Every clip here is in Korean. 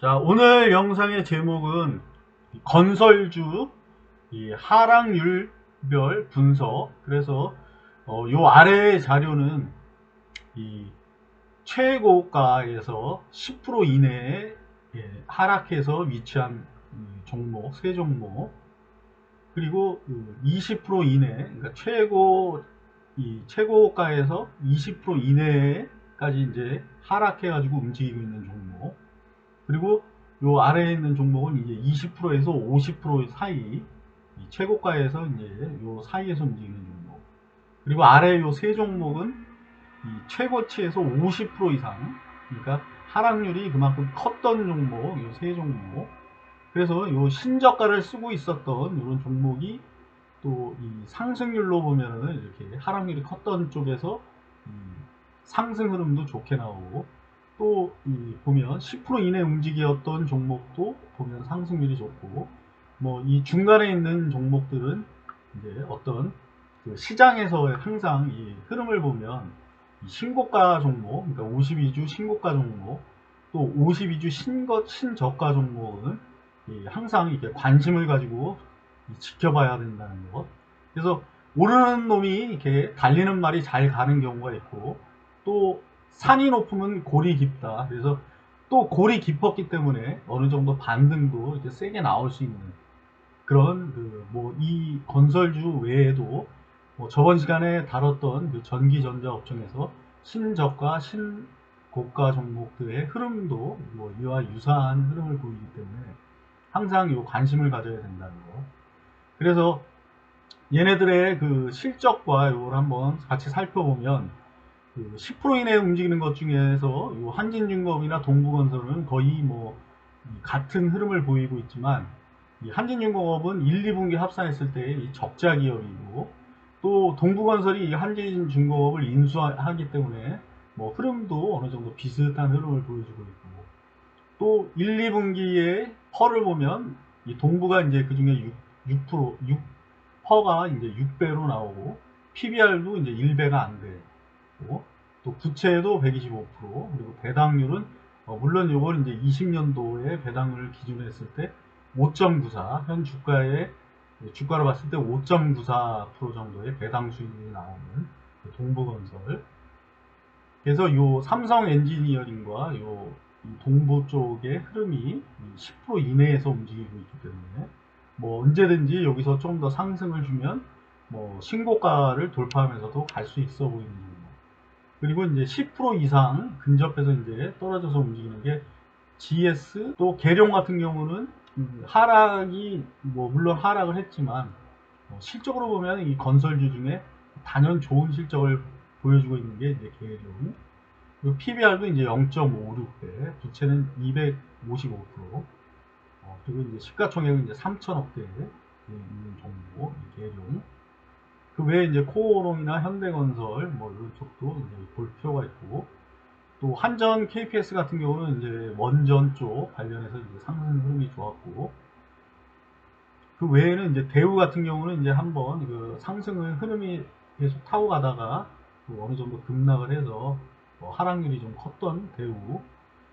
자, 오늘 영상의 제목은 건설주 하락률별 분석. 그래서 요 아래의 자료는 이 최고가에서 10% 이내에 하락해서 위치한 종목, 세 종목, 그리고 20% 이내, 그러니까 최고가에서 20% 이내까지 이제 하락해가지고 움직이고 있는 종목, 그리고 요 아래에 있는 종목은 이제 20%에서 50% 사이, 최고가에서 이제 요 사이에서 움직이는 종목, 그리고 아래 요 세 종목은 이 최고치에서 50% 이상, 그러니까 하락률이 그만큼 컸던 종목, 요 세 종목. 그래서 요 신저가를 쓰고 있었던 이런 종목이 또 이 상승률로 보면은 이렇게 하락률이 컸던 쪽에서 상승 흐름도 좋게 나오고, 또 보면 10% 이내 움직이었던 종목도 보면 상승률이 좋고, 뭐 이 중간에 있는 종목들은 이제 어떤 그 시장에서 항상 이 흐름을 보면 이 신고가 종목, 그러니까 52주 신고가 종목, 또 52주 신저가 종목은 항상 이렇게 관심을 가지고 지켜봐야 된다는 것. 그래서 오르는 놈이 이렇게 달리는 말이 잘 가는 경우가 있고, 또 산이 높으면 골이 깊다. 그래서 또 골이 깊었기 때문에 어느 정도 반등도 이렇게 세게 나올 수 있는 그런 뭐 이 건설주 외에도 뭐 저번 시간에 다뤘던 그 전기전자 업종에서 신저가 신고가 종목들의 흐름도 뭐 이와 유사한 흐름을 보이기 때문에 항상 요 관심을 가져야 된다는 거. 그래서 얘네들의 그 실적과 요걸 한번 같이 살펴보면, 그 10% 이내에 움직이는 것 중에서 요 한진중공업이나 동부건설은 거의 뭐 같은 흐름을 보이고 있지만, 이 한진중공업은 1, 2분기 합산했을 때 이 적자 기업이고, 또 동부건설이 이 한진중공업을 인수하기 때문에 뭐 흐름도 어느 정도 비슷한 흐름을 보여주고 있고, 또 1, 2분기에 퍼를 보면 이 동부가 이제 그 중에 6%퍼가 이제 6배로 나오고, PBR도 이제 1배가 안 되고, 또 부채도 125%, 그리고 배당률은 물론 이걸 이제 20년도에 배당률을 기준으로 했을 때 5.94, 현 주가로 봤을 때 5.94% 정도의 배당 수익이 나오는 동부건설. 그래서 요 삼성 엔지니어링과 요 동부 쪽의 흐름이 10% 이내에서 움직이고 있기 때문에 뭐 언제든지 여기서 좀 더 상승을 주면 뭐 신고가를 돌파하면서도 갈 수 있어 보이는 종목. 그리고 이제 10% 이상 근접해서 이제 떨어져서 움직이는 게 GS, 또 계룡 같은 경우는 하락이 뭐 물론 하락을 했지만 실적으로 보면 이 건설주 중에 단연 좋은 실적을 보여주고 있는 게 이제 계룡. 그리고 PBR도 이제 0.56배, 부채는 255%, 그리고 이제 시가총액은 이제 3천억대에 있는 종목, 계룡. 그 외에 이제 코오롱이나 현대건설, 뭐 이런 쪽도 이제 볼 필요가 있고, 또 한전 KPS 같은 경우는 이제 원전 쪽 관련해서 이제 상승 흐름이 좋았고, 그 외에는 이제 대우 같은 경우는 이제 한번 그 상승을 흐름이 계속 타고 가다가 또 어느 정도 급락을 해서 하락률이 좀 컸던 대우,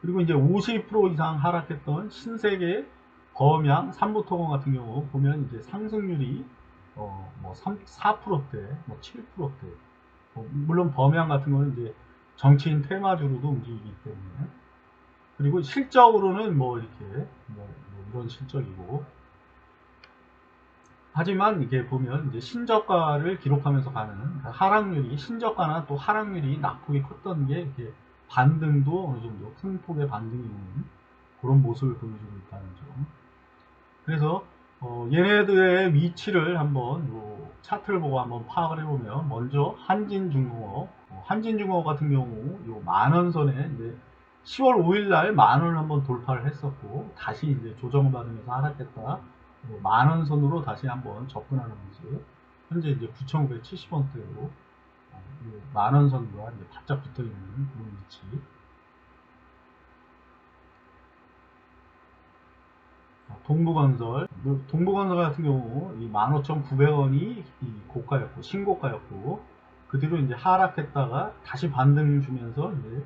그리고 이제 50% 이상 하락했던 신세계, 범양, 삼부토건 같은 경우 보면 이제 상승률이 뭐 4%대, 뭐 7%대. 물론 범양 같은 거는 이제 정치인 테마주로도 움직이기 때문에, 그리고 실적으로는 뭐 이렇게 뭐 이런 실적이고, 하지만 이게 보면 이제 신저가를 기록하면서 가는 하락률이, 신저가나 또 하락률이 낙폭이 컸던 게 이렇게 반등도 어느 정도 큰 폭의 반등이 오는 그런 모습을 보여주고 있다는 점. 그래서 얘네들의 위치를 한번 차트를 보고 한번 파악을 해보면, 먼저 한진중공업, 한진중공업 같은 경우 요 만원선에 이제 10월 5일 날 만원을 한번 돌파를 했었고, 다시 이제 조정을 받으면서 하락했다 만원선으로 다시 한번 접근하는 모습. 현재 이제 9,970원대로 만원선과 이제 바짝 붙어 있는 그런 위치. 동부건설 같은 경우 이 15,900원이 고가였고, 신고가였고, 그 뒤로 이제 하락했다가 다시 반등 주면서 이제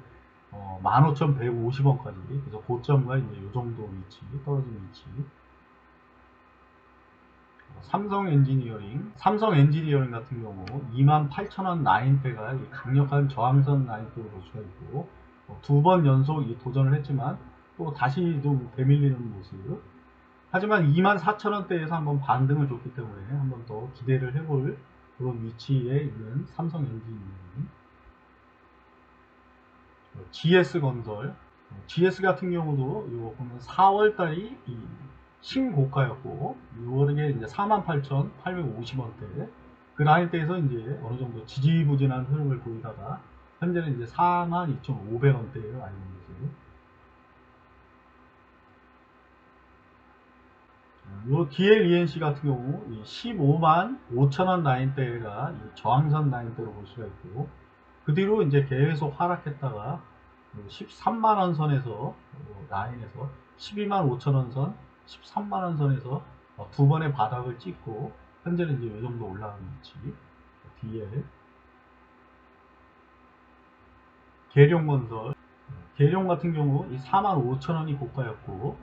15,150원까지. 그래서 고점과 이제 요 정도 위치, 떨어진 위치. 삼성 엔지니어링 같은 경우 28,000원 라인대가 강력한 저항선 라인대로 볼 수가 있고, 두 번 연속 도전을 했지만 또 다시 좀 되밀리는 모습. 하지만 24,000원대에서 한번 반등을 줬기 때문에 한번 더 기대를 해볼 그런 위치에 있는 삼성 엔지니어링. GS 같은 경우도 이거 보면 4월달이 신고가였고 6월에 이제 48,850원대 그 라인대에서 이제 어느 정도 지지부진한 흐름을 보이다가 현재는 이제 42,500원대에 와 있는 거죠. 요 DLENC 같은 경우 15만 5천원 라인대가 저항선 라인대로 볼 수가 있고, 그 뒤로 이제 계속 하락했다가 13만원 선에서 라인에서 12만 5천원 선, 13만원 선에서 두 번의 바닥을 찍고 현재는 이제 이 정도 올라가는 위치. DL 계룡 같은 경우 4만 5천원이 고가였고,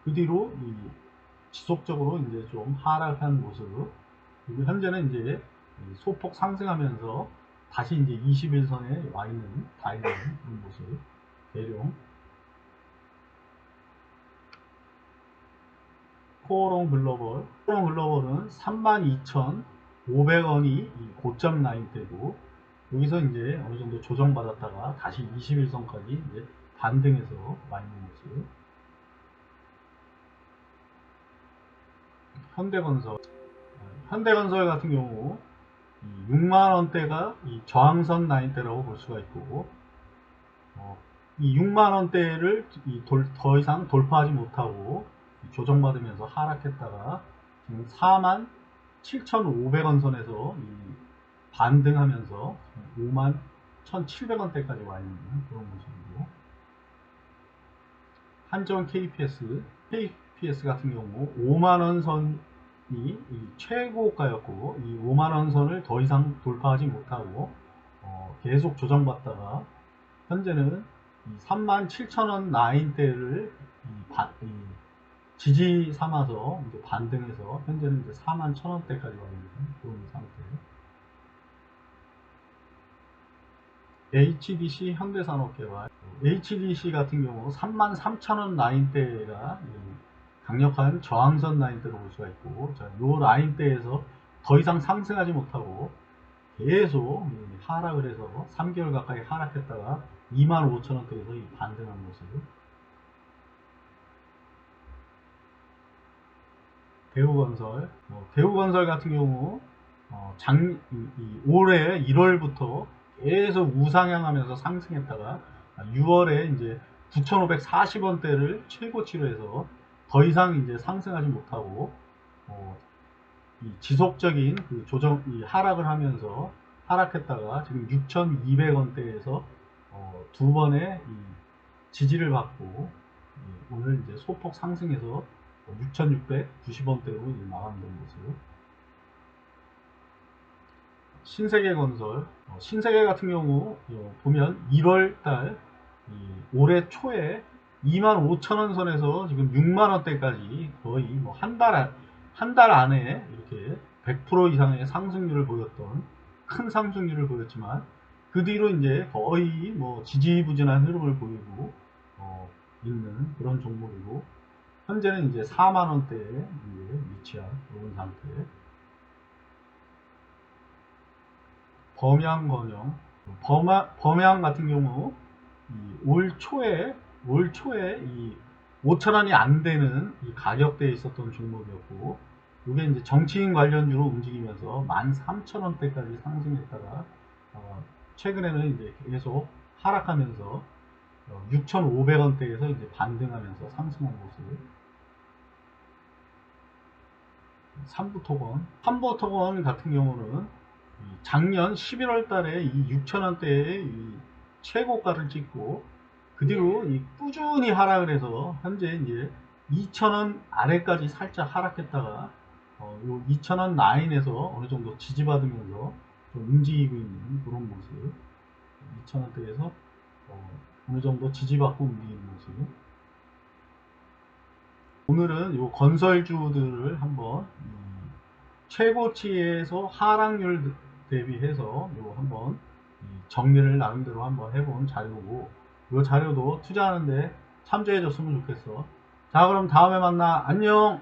그 뒤로 지속적으로 이제 좀 하락한 모습. 그리고 현재는 이제 소폭 상승하면서 다시 이제 21선에 와 있는 그런 모습. 계룡. 코오롱 글로벌은 32,500원이 고점 라인대고, 여기서 이제 어느 정도 조정받았다가 다시 21선까지 이제 반등해서 와 있는 모습. 현대건설 같은 경우 6만원대가 저항선 라인대라고 볼 수가 있고, 이 6만원대를 더 이상 돌파하지 못하고 조정받으면서 하락했다가 지금 47,500원 선에서 반등하면서 51,700원대까지 와 있는 그런 모습이고, 한전 KPS 같은 경우 5만원 선이 최고가였고, 이 5만원 선을 더 이상 돌파하지 못하고 계속 조정받다가 현재는 37,000원 라인대를 지지 삼아서 이제 반등해서 현재는 이제 41,000원대까지 와 있는 그런 상태. HDC 현대산업개발, HDC 같은 경우 33,000원 라인대가 강력한 저항선 라인대로 볼 수가 있고, 이 라인대에서 더 이상 상승하지 못하고 계속 하락을 해서 3개월 가까이 하락했다가 25,000원대에서 반등한 모습. 대우건설 같은 경우 올해 1월부터 계속 우상향하면서 상승했다가 6월에 이제 9,540원대를 최고치로 해서 더 이상 이제 상승하지 못하고 지속적인 하락을 하면서 하락했다가 지금 6,200원대에서 두 번의 지지를 받고 오늘 이제 소폭 상승해서 6,690원대로 나가는 모습. 신세계 같은 경우 보면 1월달 올해 초에 25,000원 선에서 지금 6만원대까지 거의 뭐 한 달 안에 이렇게 100% 이상의 상승률을 보였던 큰 상승률을 보였지만, 그 뒤로 이제 거의 뭐 지지부진한 흐름을 보이고 있는 그런 종목이고, 현재는 이제 4만원대에 위치한 그런 상태. 범양 같은 경우 올 초에 5천원이 안 되는 가격대에 있었던 종목이었고, 이게 이제 정치인 관련주로 움직이면서 13,000원대까지 상승했다가 최근에는 이제 계속 하락하면서 6,500원대에서 이제 반등하면서 상승한 모습. 삼부토건 같은 경우는 작년 11월 달에 6,000원대의 최고가를 찍고, 그 뒤로 꾸준히 하락을 해서 현재 이제 2,000원 아래까지 살짝 하락했다가 요 2,000원 라인에서 어느 정도 지지받으면서 좀 움직이고 있는 그런 모습. 2,000원대에서 어느 정도 지지받고 움직이는 모습. 오늘은 요 건설주들을 한번 최고치에서 하락률 대비해서 요 한번 정리를 나름대로 한번 해본 자료고, 요 자료도 투자하는데 참조해 줬으면 좋겠어. 자, 그럼 다음에 만나. 안녕.